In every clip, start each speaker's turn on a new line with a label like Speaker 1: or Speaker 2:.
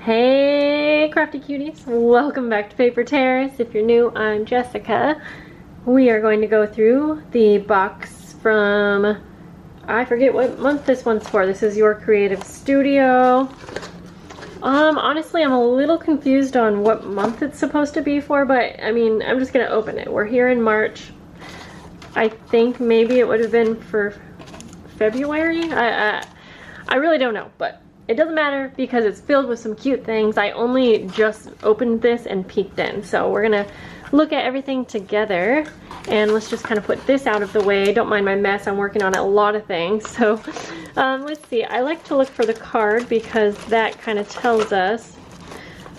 Speaker 1: Hey crafty cuties, welcome back to Paper Terrace. If you're new, I'm Jessica. We are going to go through the box from, I forget what month this one's for. This is Your Creative Studio. Honestly, I'm a little confused on what month it's supposed to be for, but I mean, I'm just gonna open it. We're here in March. I think maybe it would have been for February. I really don't know, but it doesn't matter because it's filled with some cute things. I only just opened this and peeked in, so we're gonna look at everything together. And let's just kind of put this out of the way. Don't mind my mess, I'm working on a lot of things. So let's see, I like to look for the card because that kind of tells us,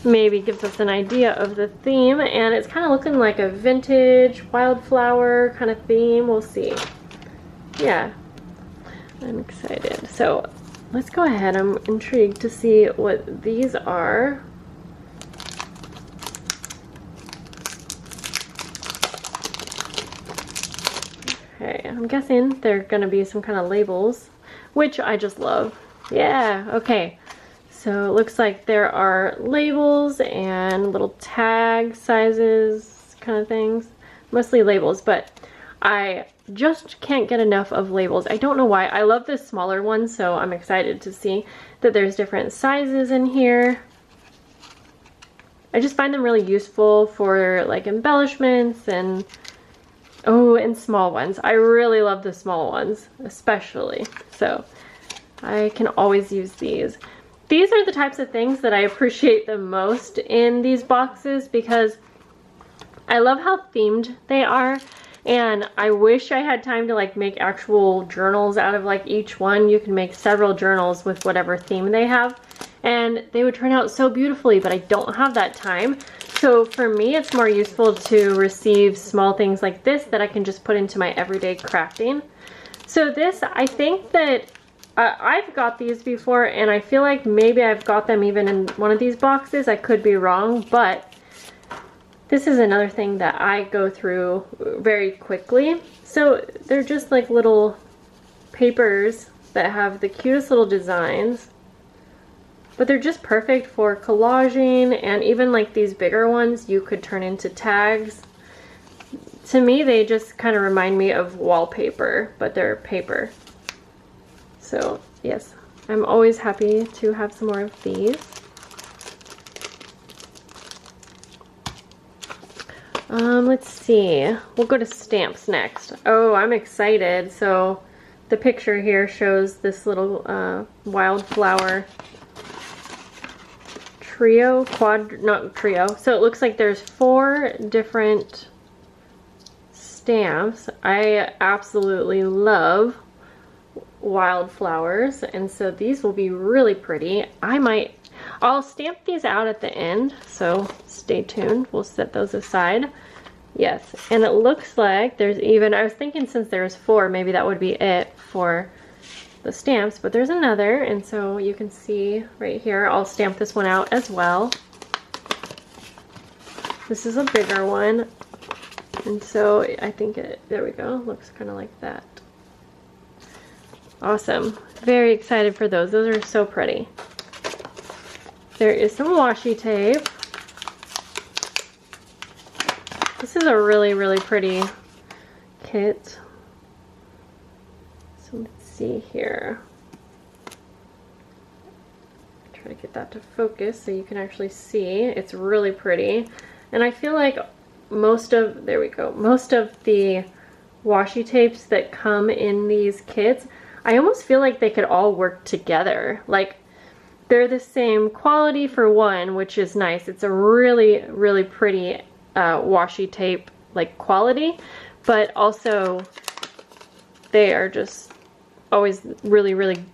Speaker 1: maybe gives us an idea of the theme. And it's kind of looking like a vintage wildflower kind of theme. We'll see. Yeah, I'm excited. So let's go ahead. I'm intrigued to see what these are. Okay, I'm guessing they're gonna be some kind of labels, which I just love. Yeah, okay. So it looks like there are labels and little tag sizes kind of things. Mostly labels, but I just can't get enough of labels. I don't know why. I love this smaller one, so I'm excited to see that there's different sizes in here. I just find them really useful for like embellishments and and small ones. I really love the small ones, especially. So I can always use these. These are the types of things that I appreciate the most in these boxes because I love how themed they are. And I wish I had time to like make actual journals out of like each one. You can make several journals with whatever theme they have, and they would turn out so beautifully, but I don't have that time. So for me, it's more useful to receive small things like this that I can just put into my everyday crafting. So this, I think that I've got these before, and I feel like maybe I've got them even in one of these boxes. I could be wrong, but this is another thing that I go through very quickly. So they're just like little papers that have the cutest little designs, but they're just perfect for collaging, and even like these bigger ones you could turn into tags. To me, they just kind of remind me of wallpaper, but they're paper. So yes, I'm always happy to have some more of these. Let's see, we'll go to stamps next. Oh, I'm excited. So the picture here shows this little wildflower trio, not trio. So it looks like there's 4 different stamps. I absolutely love wildflowers, and so these will be really pretty. I'll stamp these out at the end, so stay tuned. We'll set those aside. Yes, and it looks like there's even, I was thinking since there's 4, maybe that would be it for the stamps, but there's another, and so you can see right here, I'll stamp this one out as well. This is a bigger one, and so I think there we go, looks kind of like that. Awesome. Very excited for those. Those are so pretty. There is some washi tape. This is a really, really pretty kit. So let's see here. Try to get that to focus so you can actually see. It's really pretty. And I feel like most of the washi tapes that come in these kits, I almost feel like they could all work together. Like, they're the same quality for one, which is nice. It's a really, really pretty washi tape like quality, but also they are just always really, really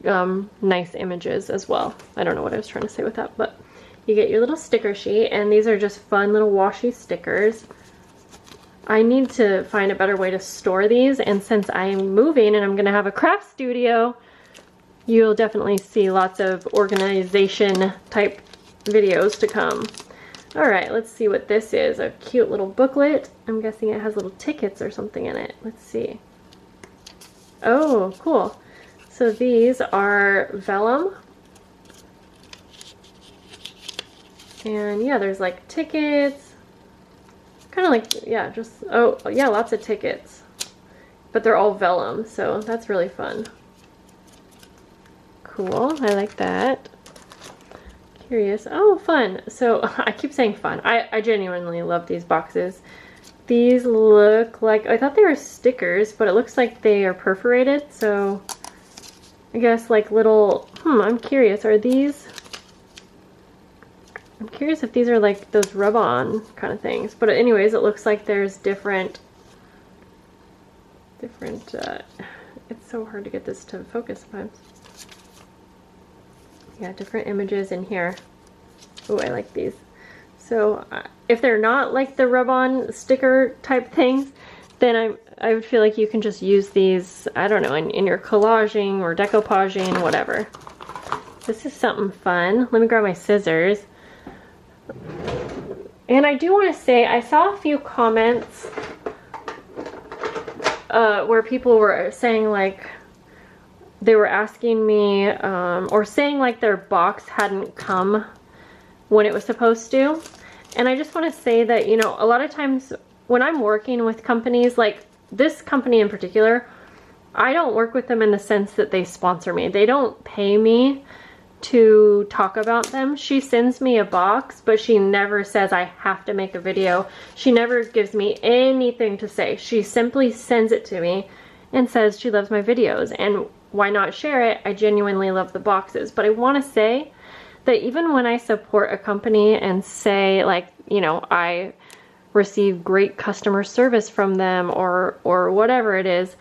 Speaker 1: nice images as well. I don't know what I was trying to say with that, but you get your little sticker sheet, and these are just fun little washi stickers. I need to find a better way to store these, and since I'm moving and I'm gonna have a craft studio, you'll definitely see lots of organization type videos to come. All right, let's see what this is. A cute little booklet. I'm guessing it has little tickets or something in it. Let's see. Oh, cool. So these are vellum. And yeah, there's like tickets. Kind of like, yeah, just, oh yeah, lots of tickets. But they're all vellum, so that's really fun. Cool, I like that. Curious. Oh, fun. So I keep saying fun. I genuinely love these boxes. These look like, I thought they were stickers, but it looks like they are perforated. So I guess like little, I'm curious. Are these, I'm curious if these are like those rub-on kind of things. But anyways, it looks like there's different, it's so hard to get this to focus sometimes. Yeah, different images in here. Oh, I like these. So if they're not like the rub-on sticker type things, then I would feel like you can just use these, I don't know, in your collaging or decoupaging, whatever. This is something fun. Let me grab my scissors. And I do want to say, I saw a few comments where people were saying like, they were asking me, or saying like their box hadn't come when it was supposed to. And I just want to say that, you know, a lot of times when I'm working with companies, like this company in particular, I don't work with them in the sense that they sponsor me. They don't pay me to talk about them. She sends me a box, but she never says I have to make a video. She never gives me anything to say. She simply sends it to me and says she loves my videos, and why not share it? I genuinely love the boxes. But I want to say that even when I support a company and say like, you know, I receive great customer service from them or whatever it is,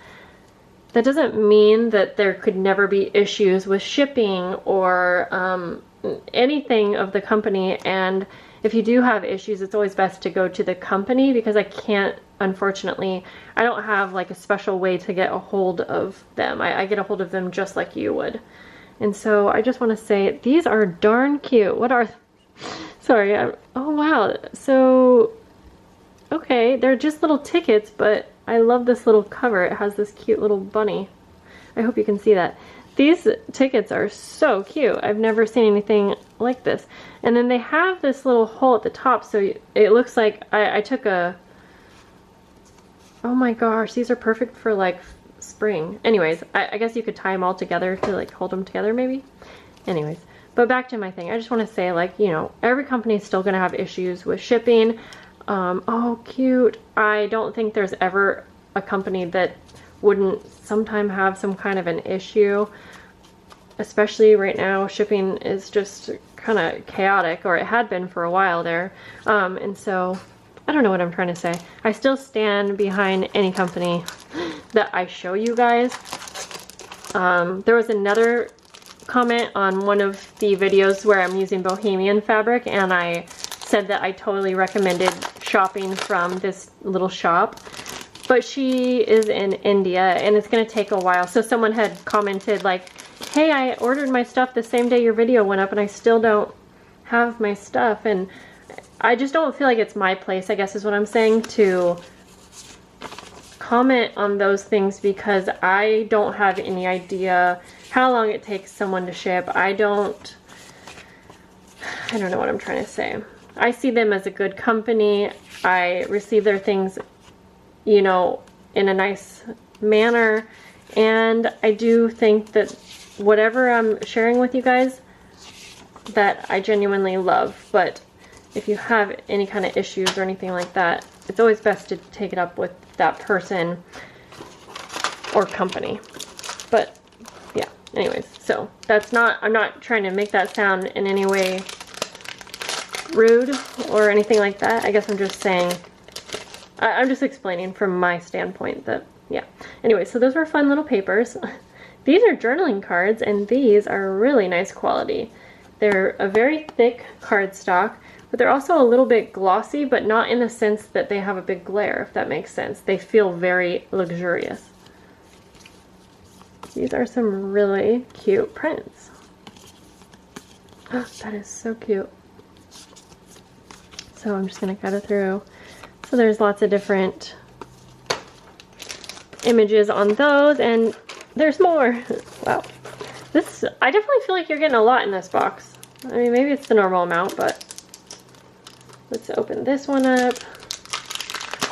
Speaker 1: that doesn't mean that there could never be issues with shipping or anything of the company. And if you do have issues, it's always best to go to the company, because I can't, unfortunately, I don't have like a special way to get a hold of them. I get a hold of them just like you would. And so I just want to say these are darn cute. What are, sorry, oh wow. So, okay, they're just little tickets, but I love this little cover. It has this cute little bunny. I hope you can see that. These tickets are so cute. I've never seen anything like this. And then they have this little hole at the top, so it looks like I took a, oh my gosh, these are perfect for like spring. Anyways, I guess you could tie them all together to like hold them together maybe. Anyways, but back to my thing. I just want to say, like, you know, every company is still going to have issues with shipping. Oh, cute. I don't think there's ever a company that wouldn't sometime have some kind of an issue. Especially right now, shipping is just kind of chaotic, or it had been for a while there. And so, I don't know what I'm trying to say. I still stand behind any company that I show you guys. There was another comment on one of the videos where I'm using Bohemian fabric, and I said that I totally recommended shopping from this little shop. But she is in India, and it's going to take a while. So someone had commented like, hey, I ordered my stuff the same day your video went up, and I still don't have my stuff. And I just don't feel like it's my place, I guess is what I'm saying, to comment on those things, because I don't have any idea how long it takes someone to ship. I don't know what I'm trying to say. I see them as a good company. I receive their things, you know, in a nice manner. And I do think that whatever I'm sharing with you guys, that I genuinely love. But if you have any kind of issues or anything like that, it's always best to take it up with that person or company. But yeah, anyways, so that's not, I'm not trying to make that sound in any way rude or anything like that. I guess I'm just saying, I'm just explaining from my standpoint that, yeah. Anyway, so those were fun little papers. These are journaling cards, and these are really nice quality. They're a very thick cardstock, but they're also a little bit glossy, but not in the sense that they have a big glare, if that makes sense. They feel very luxurious. These are some really cute prints. Oh, that is so cute. So I'm just going to cut it through. So there's lots of different images on those, and there's more. Wow. This, I definitely feel like you're getting a lot in this box. I mean, maybe it's the normal amount, but Let's open this one up.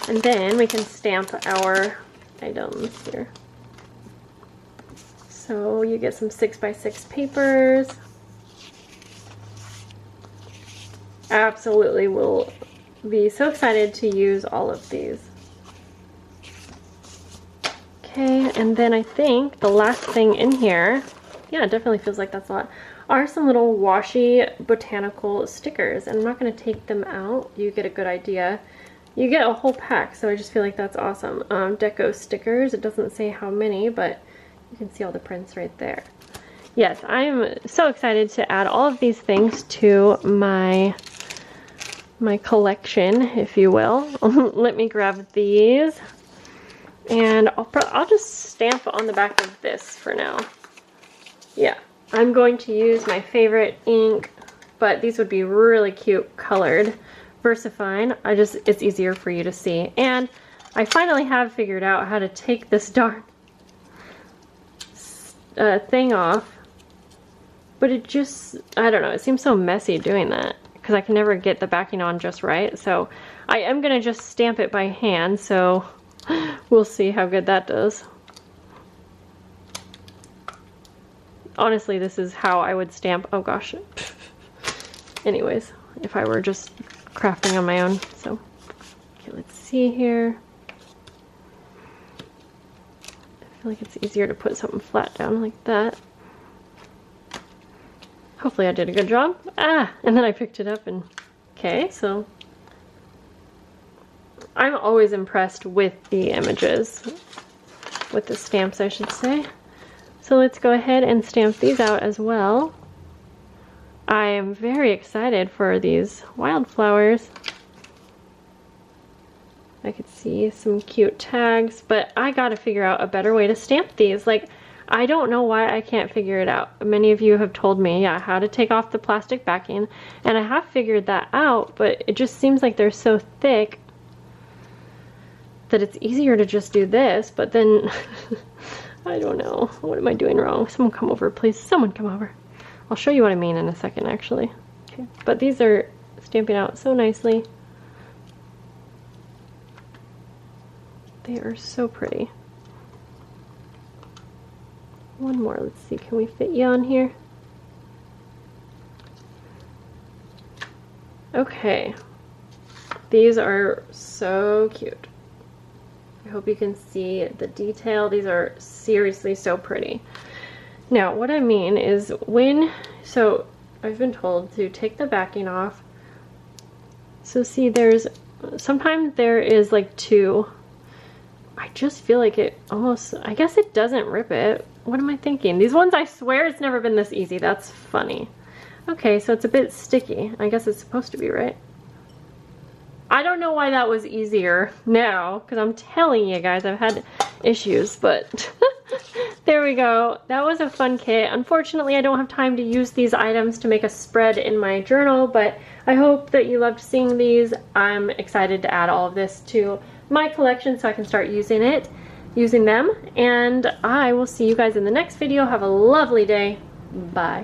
Speaker 1: And then we can stamp our items here. So you get some 6x6 papers. Absolutely will be so excited to use all of these. Okay, and then I think the last thing in here, yeah, it definitely feels like that's a lot, are some little washi botanical stickers. And I'm not going to take them out. You get a good idea. You get a whole pack, so I just feel like that's awesome. Deco Stickers. It doesn't say how many, but you can see all the prints right there. Yes, I'm so excited to add all of these things to my collection, if you will. Let me grab these, and I'll just stamp on the back of this for now. Yeah, I'm going to use my favorite ink, but these would be really cute colored. VersaFine. It's easier for you to see. And I finally have figured out how to take this darn thing off. But it just, I don't know, it seems so messy doing that because I can never get the backing on just right. So I am going to just stamp it by hand, so we'll see how good that does. Honestly, this is how I would stamp. Oh gosh. Anyways, if I were just crafting on my own. So, okay, let's see here. I feel like it's easier to put something flat down like that. Hopefully I did a good job. Ah, and then I picked it up and, okay, so I'm always impressed with the images, with the stamps I should say. So let's go ahead and stamp these out as well. I am very excited for these wildflowers. I could see some cute tags, but I gotta figure out a better way to stamp these. Like, I don't know why I can't figure it out. Many of you have told me, yeah, how to take off the plastic backing, and I have figured that out, but it just seems like they're so thick that it's easier to just do this, but then I don't know. What am I doing wrong? Someone come over, please. Someone come over. I'll show you what I mean in a second, actually. Okay, but these are stamping out so nicely. They are so pretty. One more, let's see, can we fit you on here? Okay, these are so cute. I hope you can see the detail. These are seriously so pretty. Now, what I mean is so I've been told to take the backing off. So see, sometimes there is like two. I just feel like it almost, I guess it doesn't rip it. What am I thinking? These ones, I swear it's never been this easy. That's funny. Okay, so it's a bit sticky. I guess it's supposed to be, right? I don't know why that was easier now, because I'm telling you guys, I've had issues, but there we go. That was a fun kit. Unfortunately, I don't have time to use these items to make a spread in my journal, but I hope that you loved seeing these. I'm excited to add all of this to my collection so I can start using them, and I will see you guys in the next video. Have a lovely day. Bye.